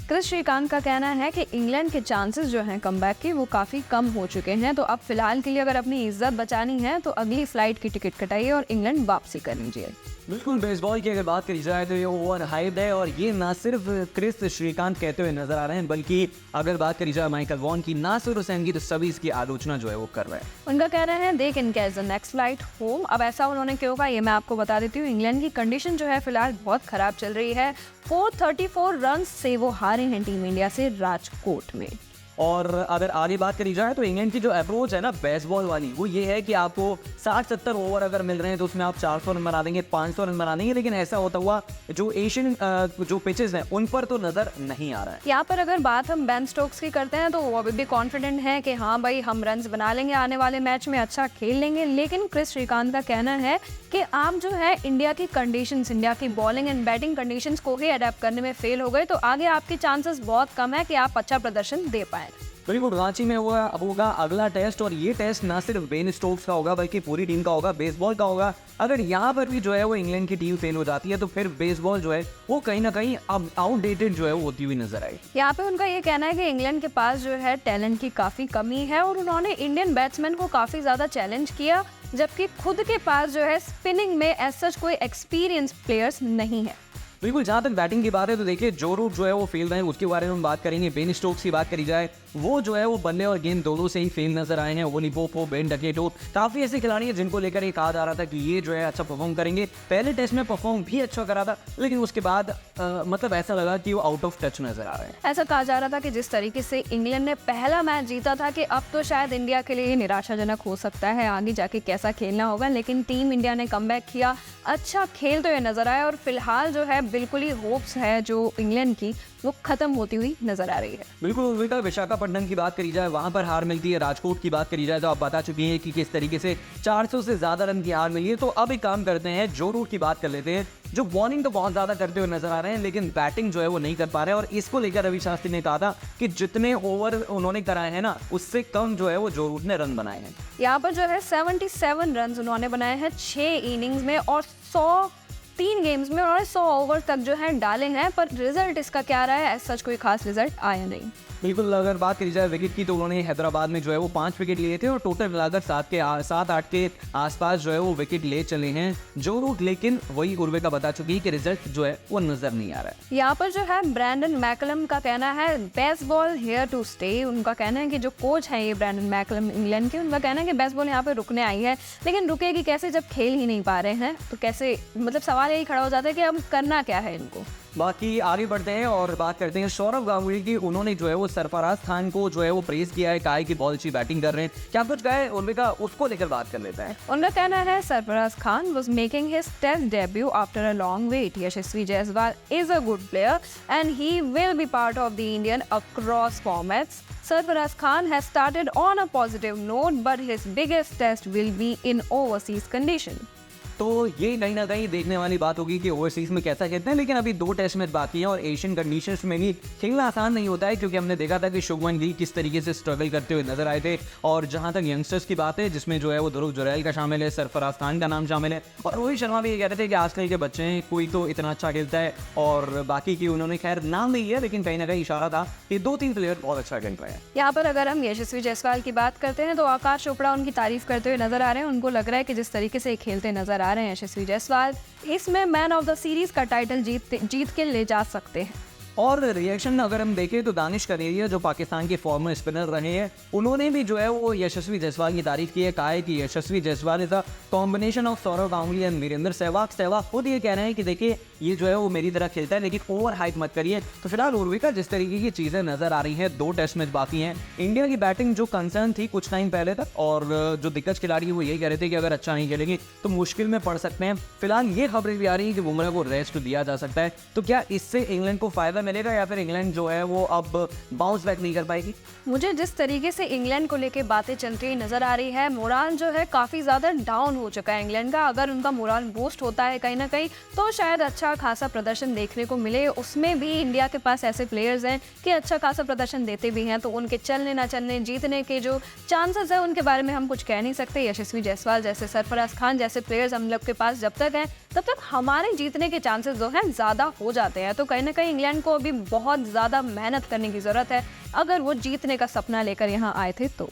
Chris Shrikant का कहना है कि इंग्लैंड के चांसेस जो हैं कमबैक के वो काफ़ी कम हो चुके हैं, तो अब फिलहाल के लिए अगर अपनी इज्जत बचानी है तो अगली फ्लाइट की टिकट कटाइए और इंग्लैंड वापसी कर लीजिए। बिल्कुल, बेसबॉल की अगर बात करी जाए तो ये ओवर हाइप्ड है और ये ना सिर्फ क्रिस श्रीकांत कहते हुए नजर आ रहे हैं, बल्कि अगर बात करी जाए माइकल वॉन की, नासिर हुसैन की, तो सभी इसकी आलोचना जो है वो कर रहे हैं। उनका कहना है they can catch the next flight home. अब ऐसा उन्होंने क्यों कहा ये मैं आपको बता देती हूँ। इंग्लैंड की कंडीशन जो है फिलहाल बहुत खराब चल रही है। 434 रन से वो हारे हैं टीम इंडिया से राजकोट में। और अगर आगे बात करी जाए तो इंग्लैंड की जो अप्रोच है ना बेसबॉल वाली, वो ये है कि आपको 60-70 ओवर अगर मिल रहे हैं तो उसमें आप 400 रन बना देंगे, 500 रन बना देंगे, लेकिन ऐसा होता हुआ जो एशियन जो पिचेस हैं उन पर तो नजर नहीं आ रहा है। यहाँ पर अगर बात हम बेन स्टोक्स की करते हैं तो वो अभी भी कॉन्फिडेंट है कि हाँ भाई हम रन्स बना लेंगे, आने वाले मैच में अच्छा खेल लेंगे। लेकिन क्रिस श्रीकांत का कहना है कि आप जो है इंडिया की कंडीशंस, इंडिया की बॉलिंग एंड बैटिंग कंडीशंस को ही अडेप्ट करने में फेल हो गए, तो आगे आपके चांसेस बहुत कम है कि आप अच्छा प्रदर्शन दे पाए। बिल्कुल, रांची में होगा अगला टेस्ट और ये टेस्ट ना सिर्फ बेन स्टोक्स का होगा बल्कि पूरी टीम का होगा, बेसबॉल का होगा। अगर यहाँ पर भी जो है वो इंग्लैंड की टीम फेल हो जाती है तो फिर बेसबॉल जो है वो कहीं ना कहीं अब आउटडेटेड जो है वो होती हुई नजर आई। यहाँ पे उनका ये कहना है कि इंग्लैंड के पास जो है टैलेंट की काफ़ी कमी है और उन्होंने इंडियन बैट्समैन को काफ़ी ज़्यादा चैलेंज किया, जबकि खुद के पास जो है स्पिनिंग में एज सच कोई एक्सपीरियंस प्लेयर्स नहीं है। बिल्कुल, जहाँ तक बैटिंग की बात है तो देखिए जो रूट जो है वो फेल रहे हैं, उसके बारे में हम बात करेंगे। बेन स्टोक्स की बात करी जाए, वो जो है वो बल्ले और गेंद दोनों से ही फेल नजर आए हैं। ओली पोप, बेन डकेटो, काफ़ी ऐसे खिलाड़ी हैं जिनको लेकर ये कहा जा रहा था कि ये जो है अच्छा परफॉर्म करेंगे। पहले टेस्ट में परफॉर्म भी अच्छा करा था, लेकिन उसके बाद मतलब ऐसा लगा कि वो आउट ऑफ टच नजर आ रहे हैं। ऐसा कहा जा रहा था कि जिस तरीके से इंग्लैंड ने पहला मैच जीता था कि अब तो शायद इंडिया के लिए निराशाजनक हो सकता है, आगे जाके कैसा खेलना होगा। लेकिन टीम इंडिया ने कमबैक किया, अच्छा खेलते हुए नजर आया और फिलहाल जो है बिल्कुल ही होप्स है जो इंग्लैंड की वो खत्म होती हुई नजर आ रही है। बिल्कुल, विशाखापट्टनम की बात करी जाए वहां पर हार मिलती है। राजकोट की बात करी जाए तो आप बता चुकी हैं कि किस तरीके से 400 से ज्यादा रन की हार मिली है। तो अब एक काम करते हैं, जो रूट की बात कर लेते हैं, जो बॉलिंग तो बहुत ज्यादा करते हुए नजर आ रहे हैं लेकिन बैटिंग जो है वो नहीं कर पा रहे हैं। और इसको लेकर रवि शास्त्री ने कहा था कि जितने ओवर उन्होंने कराए हैं ना उससे कम जो है वो जो रूट ने रन बनाए हैं। यहाँ पर जो है 77 रन उन्होंने बनाए हैं 6 इनिंग्स में और 3 गेम्स में उन्होंने 100 ओवर तक जो है डाले हैं, पर रिजल्ट इसका क्या रहा है, सच कोई खास रिजल्ट आया नहीं। बिल्कुल, अगर बात करी जाए विकेट की तो उन्होंने हैदराबाद में जो है वो 5 विकेट लिए थे और टोटल मिलाकर 7-8 के आसपास जो है वो विकेट ले चले हैं जो रूट। लेकिन वही उर्वे का बता चुकी है कि रिजल्ट जो है वो नजर नहीं आ रहा है। यहाँ पर जो है ब्रैंडन मैकलम का कहना है बेसबॉल हियर टू स्टे। उनका कहना है कि जो कोच है ये ब्रैंडन मैकलम इंग्लैंड के, उनका कहना है कि बेसबॉल यहाँ पे रुकने आई है, लेकिन रुकेगी कैसे जब खेल ही नहीं पा रहे हैं, तो कैसे, मतलब सवाल यही खड़ा हो जाता है कि अब करना क्या है इनको। बाकी आगे बढ़ते हैं और बात करते हैं सौरव गांगुली की। उन्होंने जो है वो सरफराज खान को जो है वो प्रेज किया है, कहा है कि बहुत अच्छी बैटिंग कर रहे हैं। क्या कुछ कहा है उनका, उसको लेकर बात कर लेते हैं। उनका कहना है Sarfaraz Khan was making his test debut after a long wait. Yashasvi Jaiswal is a good player and he will be part of the Indian across formats. Sarfaraz Khan has started on a positive note, but his biggest test will be in overseas condition. तो ये कहीं ना कहीं देखने वाली बात होगी कि ओवरसीज में कैसा खेलते हैं। लेकिन अभी 2 टेस्ट मैच बाकी हैं और एशियन कंडीशंस में भी खेलना आसान नहीं होता है, क्योंकि हमने देखा था कि शुभमन गिल किस तरीके से स्ट्रगल करते हुए नजर आए थे। और जहां तक यंगस्टर्स की बात है जिसमें जो है वो ध्रुव जुरैल का शामिल है, सरफराज खान का नाम शामिल है और रोहित शर्मा भी ये कह रहे थे कि आजकल के बच्चे हैं कोई तो इतना अच्छा खेलता है, और बाकी की उन्होंने खैर नाम नहीं लिया, लेकिन कहीं ना कहीं इशारा था कि 2-3 प्लेयर बहुत अच्छा खेल रहे हैं। यहाँ पर अगर हम यशस्वी जायसवाल की बात करते हैं तो आकाश चोपड़ा उनकी तारीफ करते हुए नजर आ रहे हैं। उनको लग रहा है कि जिस तरीके से खेलते नजर आ रहे हैं यशस्वी जायसवाल, इसमें मैन ऑफ द सीरीज का टाइटल जीत के ले जा सकते हैं। और रिएक्शन अगर हम देखें तो दानिश कनेरिया जो पाकिस्तान के फॉर्मर स्पिनर रहे हैं, उन्होंने भी जो है वो यशस्वी जायसवाल की तारीफ की है। कहा है कि Yashasvi Jaiswal is a combination of Saurav Ganguly and Virender Sehwag खुद ये कह रहे हैं कि देखिए ये जो है वो मेरी तरह खेलता है, लेकिन ओवर हाइप मत करिए। तो फिलहाल उर्वी का जिस तरीके की चीज़ें नजर आ रही हैं, 2 टेस्ट मैच बाकी हैं। इंडिया की बैटिंग जो कंसर्न थी कुछ टाइम पहले तक, और जो दिग्गज खिलाड़ी वो यही कह रहे थे कि अगर अच्छा नहीं खेलेंगे तो मुश्किल में पड़ सकते हैं। फिलहाल ये खबरें भी आ रही है कि बुमराह को रेस्ट दिया जा सकता है। तो क्या इससे इंग्लैंड को फायदा मिलेगा या फिर इंग्लैंड जो है वो अब बाउंस बैक नहीं कर पाएगी? मुझे जिस तरीके से इंग्लैंड को लेके बातें चलती हुई नजर आ रही है, मोराल जो है काफ़ी ज़्यादा डाउन हो चुका है इंग्लैंड का। अगर उनका मोराल बूस्ट होता है कहीं ना कहीं तो शायद अच्छा अच्छा खासा प्रदर्शन देखने को मिले। उसमें भी इंडिया के पास ऐसे प्लेयर्स हैं कि अच्छा खासा प्रदर्शन देते भी हैं, तो उनके चलने ना चलने, जीतने के जो चांसेस है उनके बारे में हम कुछ कह नहीं सकते। यशस्वी जायसवाल जैसे, सरफराज खान जैसे प्लेयर्स हम लोग के पास जब तक हैं तब तक हमारे जीतने के चांसेस जो हैं ज़्यादा हो जाते हैं। तो कहीं ना कहीं इंग्लैंड को अभी बहुत ज़्यादा मेहनत करने की ज़रूरत है अगर वो जीतने का सपना लेकर यहाँ आए थे तो।